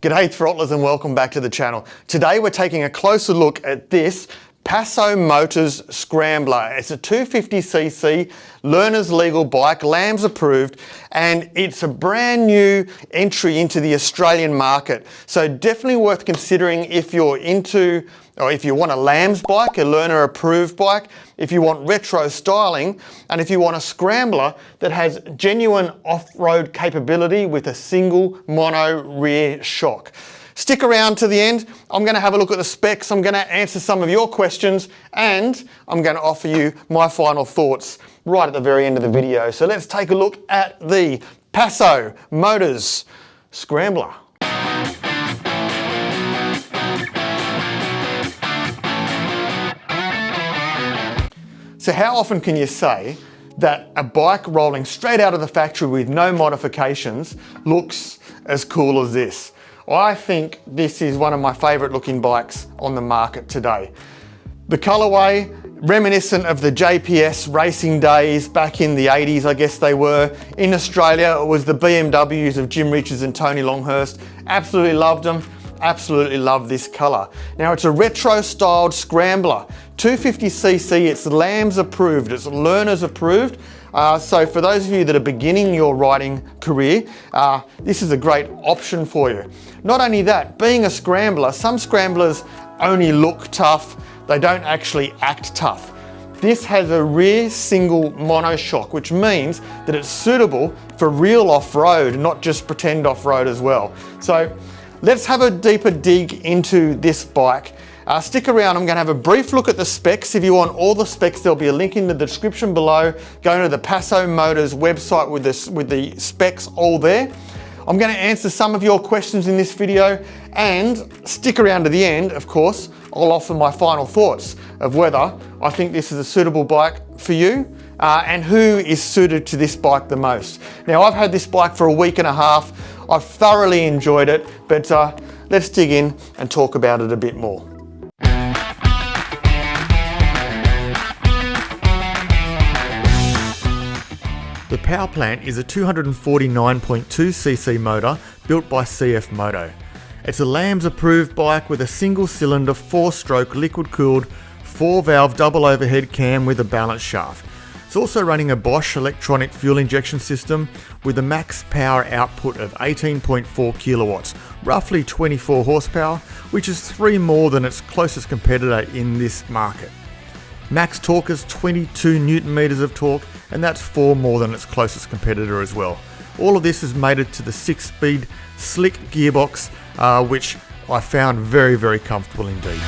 G'day throttlers and welcome back to the channel. Today we're taking a closer look at this Passo Motors Scrambler. It's a 250cc learner's legal bike, LAMS approved, and it's a brand new entry into the Australian market. So definitely worth considering if you're into, or if you want a LAMS bike, a learner approved bike, if you want retro styling, and if you want a scrambler that has genuine off-road capability with a single mono rear shock. Stick around to the end. I'm going to have a look at the specs, I'm going to answer some of your questions, and I'm going to offer you my final thoughts right at the very end of the video. So let's take a look at the Passo Motors Scrambler. So how often can you say that a bike rolling straight out of the factory with no modifications looks as cool as this? I think this is one of my favourite looking bikes on the market today. The colourway, reminiscent of the JPS racing days back in the 80s, I guess they were. In Australia, it was the BMWs of Jim Richards and Tony Longhurst. Absolutely loved them. Absolutely love this colour. Now it's a retro styled scrambler, 250cc, it's LAMS approved, it's learners approved. So for those of you that are beginning your riding career, this is a great option for you. Not only that, being a scrambler, some scramblers only look tough, they don't actually act tough. This has a rear single monoshock, which means that it's suitable for real off-road, not just pretend off-road as well. So let's have a deeper dig into this bike. Stick around, I'm going to have a brief look at the specs. If you want all the specs, there'll be a link in the description below. Go to the Passo Motors website with the specs all there. I'm going to answer some of your questions in this video, and stick around to the end, of course. I'll offer my final thoughts of whether I think this is a suitable bike for you and who is suited to this bike the most. Now, I've had this bike for a week and a half. I've thoroughly enjoyed it, but let's dig in and talk about it a bit more. The power plant is a 249.2cc motor built by CF Moto. It's a LAMS approved bike with a single cylinder 4-stroke liquid cooled 4-valve double overhead cam with a balance shaft. It's also running a Bosch electronic fuel injection system with a max power output of 18.4 kilowatts, roughly 24 horsepower, which is 3 more than its closest competitor in this market. Max torque is 22 Newton meters of torque, and that's 4 more than its closest competitor as well. All of this is mated to the 6-speed slick gearbox, which I found very, very comfortable indeed.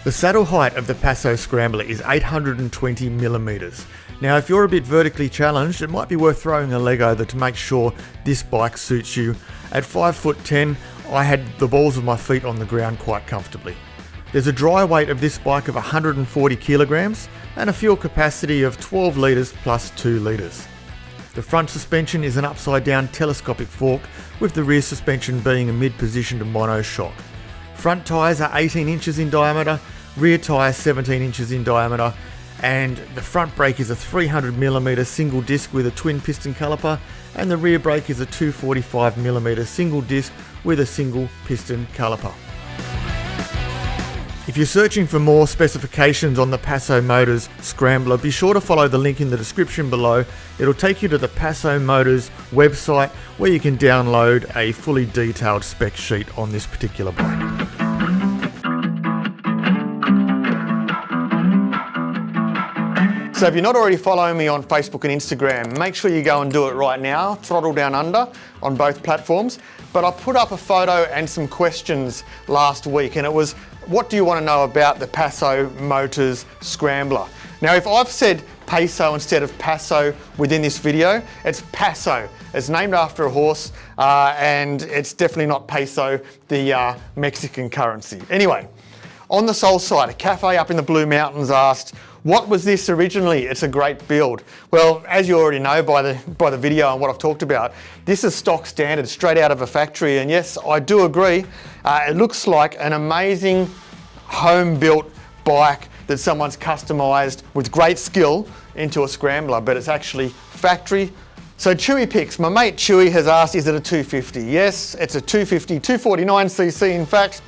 The saddle height of the Passo Scrambler is 820 millimeters. Now, if you're a bit vertically challenged, it might be worth throwing a leg over to make sure this bike suits you. At 5'10", I had the balls of my feet on the ground quite comfortably. There's a dry weight of this bike of 140 kilograms and a fuel capacity of 12 litres plus 2 litres. The front suspension is an upside down telescopic fork, with the rear suspension being a mid-positioned monoshock. Front tyres are 18 inches in diameter, rear tyre 17 inches in diameter, and the front brake is a 300mm single disc with a twin piston caliper, and the rear brake is a 245mm single disc with a single piston caliper. If you're searching for more specifications on the Passo Motors Scrambler, be sure to follow the link in the description below. It'll take you to the Passo Motors website where you can download a fully detailed spec sheet on this particular bike. So if you're not already following me on Facebook and Instagram, make sure you go and do it right now, Throttle Down Under on both platforms. But I put up a photo and some questions last week, and it was, what do you want to know about the Passo Motors Scrambler? Now, if I've said peso instead of Passo within this video, it's Passo. It's named after a horse, and it's definitely not peso, the Mexican currency. Anyway, on the Soul site, a cafe up in the Blue Mountains asked, What was this originally? It's a great build. Well, as you already know by the video and what I've talked about, this is stock standard, straight out of a factory. And yes, I do agree, it looks like an amazing home-built bike that someone's customized with great skill into a scrambler, but it's actually factory. So Chewy Picks, my mate Chewy has asked, is it a 250? Yes, it's a 250, 249cc in fact.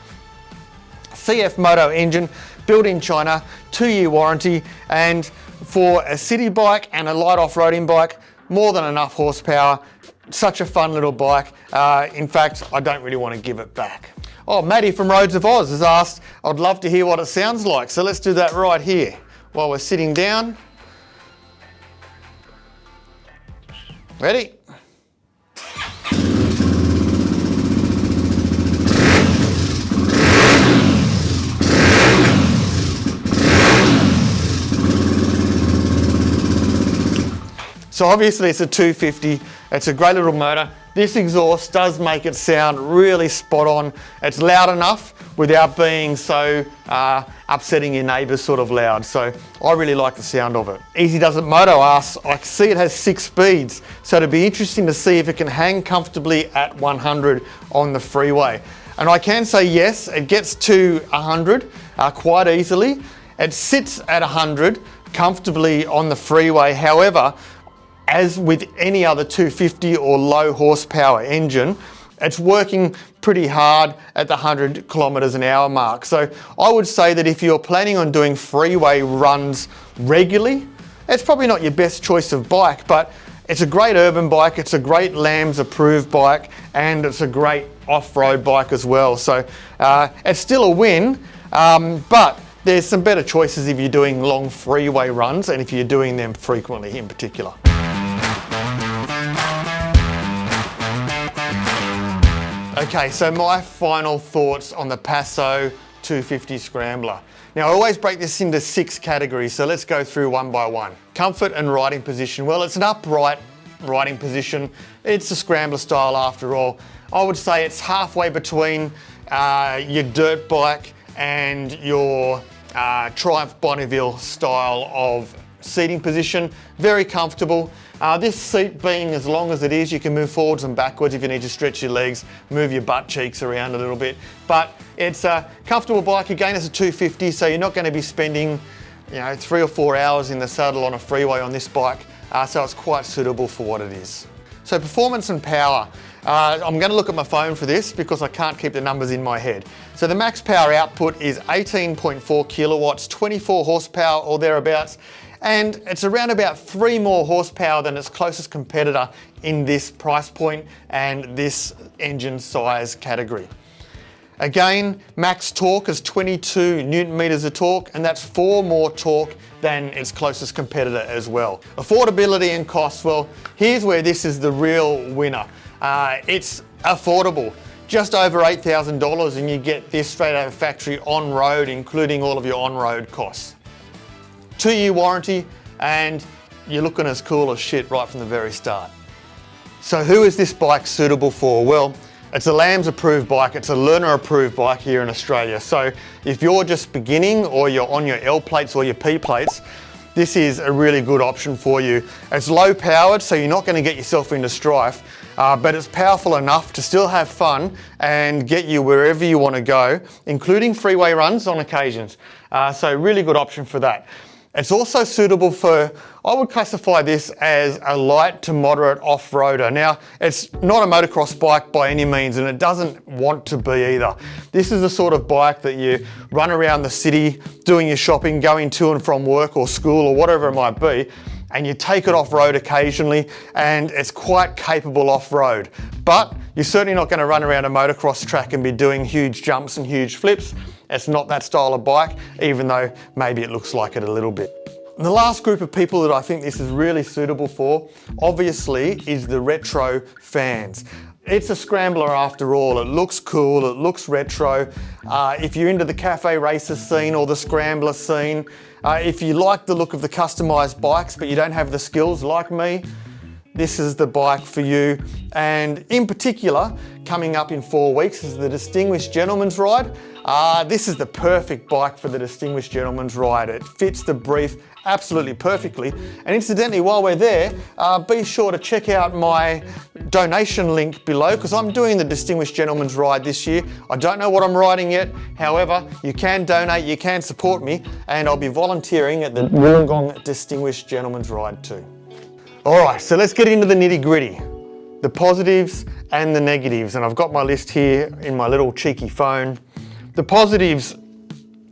CF Moto engine, built in China, 2-year warranty, and for a city bike and a light off-roading bike, more than enough horsepower. Such a fun little bike. In fact, I don't really want to give it back. Oh, Maddie from Roads of Oz has asked, I'd love to hear what it sounds like. So let's do that right here while we're sitting down. Ready? So obviously it's a 250, it's a great little motor. This exhaust does make it sound really spot on. It's loud enough without being so upsetting your neighbours sort of loud. So I really like the sound of it. Easy Does It Moto asks, I see it has 6 speeds. So it'd be interesting to see if it can hang comfortably at 100 on the freeway. And I can say yes, it gets to 100 quite easily. It sits at 100 comfortably on the freeway. However, as with any other 250 or low horsepower engine, it's working pretty hard at the 100 kilometers an hour mark. So I would say that if you're planning on doing freeway runs regularly, it's probably not your best choice of bike, but it's a great urban bike, it's a great LAMS approved bike, and it's a great off-road bike as well. So it's still a win, but there's some better choices if you're doing long freeway runs and if you're doing them frequently in particular. Okay, so my final thoughts on the Passo 250 Scrambler. Now I always break this into 6 categories, so let's go through one by one. Comfort and riding position. Well, it's an upright riding position. It's a Scrambler style after all. I would say it's halfway between your dirt bike and your Triumph Bonneville style of seating position. Very comfortable. This seat being as long as it is, you can move forwards and backwards if you need to stretch your legs, move your butt cheeks around a little bit. But it's a comfortable bike. Again, it's a 250, so you're not going to be spending 3 or 4 hours in the saddle on a freeway on this bike. So it's quite suitable for what it is. So performance and power. I'm going to look at my phone for this because I can't keep the numbers in my head. So the max power output is 18.4 kilowatts, 24 horsepower or thereabouts. And it's around about 3 more horsepower than its closest competitor in this price point and this engine size category. Again, max torque is 22 Newton meters of torque, and that's 4 more torque than its closest competitor as well. Affordability and cost, well, here's where this is the real winner. It's affordable. Just over $8,000 and you get this straight out of factory on road, including all of your on-road costs. 2-year warranty, and you're looking as cool as shit right from the very start. So who is this bike suitable for? Well, it's a LAMS approved bike, it's a learner approved bike here in Australia. So if you're just beginning or you're on your L plates or your P plates, this is a really good option for you. It's low powered, so you're not going to get yourself into strife, but it's powerful enough to still have fun and get you wherever you want to go, including freeway runs on occasions. So really good option for that. It's also suitable for, I would classify this as a light to moderate off-roader. Now, it's not a motocross bike by any means, and it doesn't want to be either. This is the sort of bike that you run around the city doing your shopping, going to and from work or school or whatever it might be, and you take it off-road occasionally, and it's quite capable off-road. But you're certainly not going to run around a motocross track and be doing huge jumps and huge flips. It's not that style of bike, even though maybe it looks like it a little bit. And the last group of people that I think this is really suitable for, obviously, is the retro fans. It's a Scrambler after all. It looks cool, it looks retro. If you're into the cafe racer scene or the Scrambler scene, if you like the look of the customized bikes but you don't have the skills like me, this is the bike for you. And in particular, coming up in 4 weeks is the Distinguished Gentleman's Ride. This is the perfect bike for the Distinguished Gentleman's Ride. It fits the brief absolutely perfectly. And incidentally, while we're there, be sure to check out my donation link below, because I'm doing the Distinguished Gentleman's Ride this year. I don't know what I'm riding yet. However, you can donate, you can support me, and I'll be volunteering at the Wollongong Distinguished Gentleman's Ride too. All right, so let's get into the nitty-gritty, the positives and the negatives. And I've got my list here in my little cheeky phone. The positives,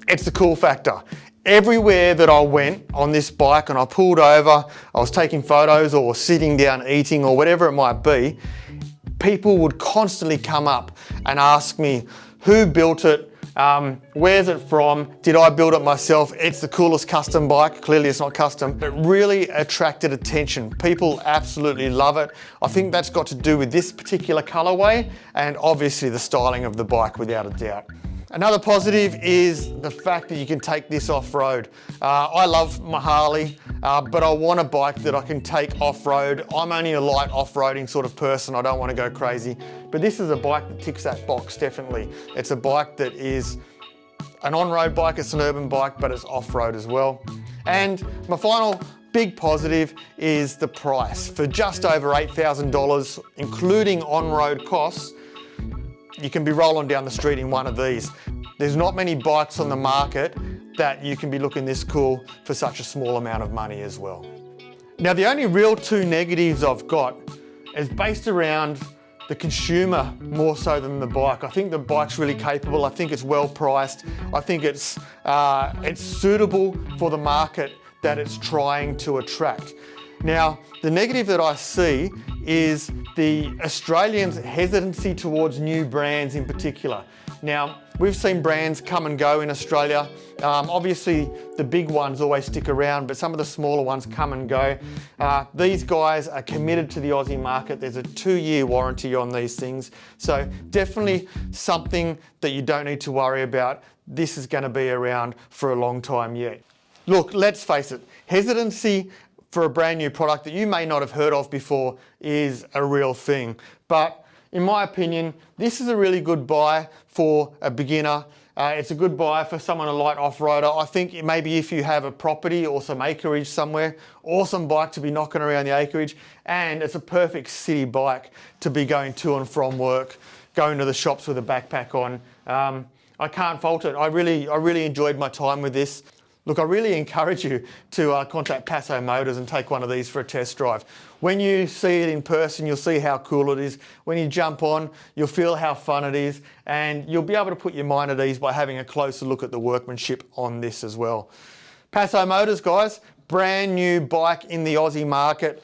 it's the cool factor. Everywhere that I went on this bike and I pulled over, I was taking photos or sitting down eating or whatever it might be, people would constantly come up and ask me, who built it? Where's it from? Did I build it myself? It's the coolest custom bike. Clearly it's not custom. It really attracted attention. People absolutely love it. I think that's got to do with this particular colorway and obviously the styling of the bike without a doubt. Another positive is the fact that you can take this off-road. I love my Harley, but I want a bike that I can take off-road. I'm only a light off-roading sort of person. I don't want to go crazy. But this is a bike that ticks that box, definitely. It's a bike that is an on-road bike, it's an urban bike, but it's off-road as well. And my final big positive is the price. For just over $8,000, including on-road costs, you can be rolling down the street in one of these. There's not many bikes on the market that you can be looking this cool for such a small amount of money as well. Now, the only real two negatives I've got is based around the consumer more so than the bike. I think the bike's really capable. I think it's well priced. I think it's suitable for the market that it's trying to attract. Now, the negative that I see is the Australians' hesitancy towards new brands in particular. Now, we've seen brands come and go in Australia. Obviously, the big ones always stick around, but some of the smaller ones come and go. These guys are committed to the Aussie market. There's a 2-year warranty on these things. So definitely something that you don't need to worry about. This is going to be around for a long time yet. Look, let's face it, hesitancy for a brand new product that you may not have heard of before is a real thing. But in my opinion, this is a really good buy for a beginner. It's a good buy for someone, a light off-roader. I think maybe if you have a property or some acreage somewhere, awesome bike to be knocking around the acreage. And it's a perfect city bike to be going to and from work, going to the shops with a backpack on. I can't fault it. I really enjoyed my time with this. Look, I really encourage you to contact Paso Motors and take one of these for a test drive. When you see it in person, you'll see how cool it is. When you jump on, you'll feel how fun it is, and you'll be able to put your mind at ease by having a closer look at the workmanship on this as well. Paso Motors, guys, brand new bike in the Aussie market.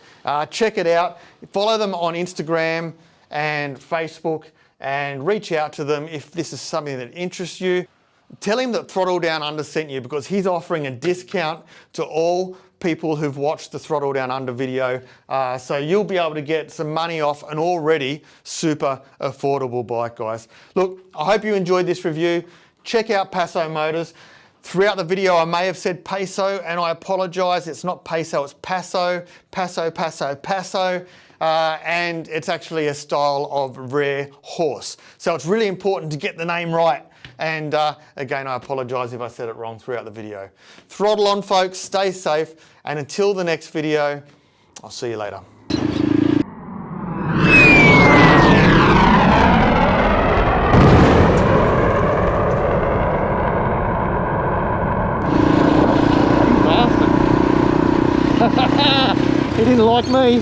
Check it out. Follow them on Instagram and Facebook and reach out to them if this is something that interests you. Tell him that Throttle Down Under sent you, because he's offering a discount to all people who've watched the Throttle Down Under video. So you'll be able to get some money off an already super affordable bike, guys. Look, I hope you enjoyed this review. Check out Paso Motors. Throughout the video, I may have said peso, and I apologize. It's not peso, it's paso, paso, paso, paso. And it's actually a style of rare horse. So it's really important to get the name right. And again, I apologise if I said it wrong throughout the video. Throttle on, folks, stay safe, and until the next video, I'll see you later. He didn't like me.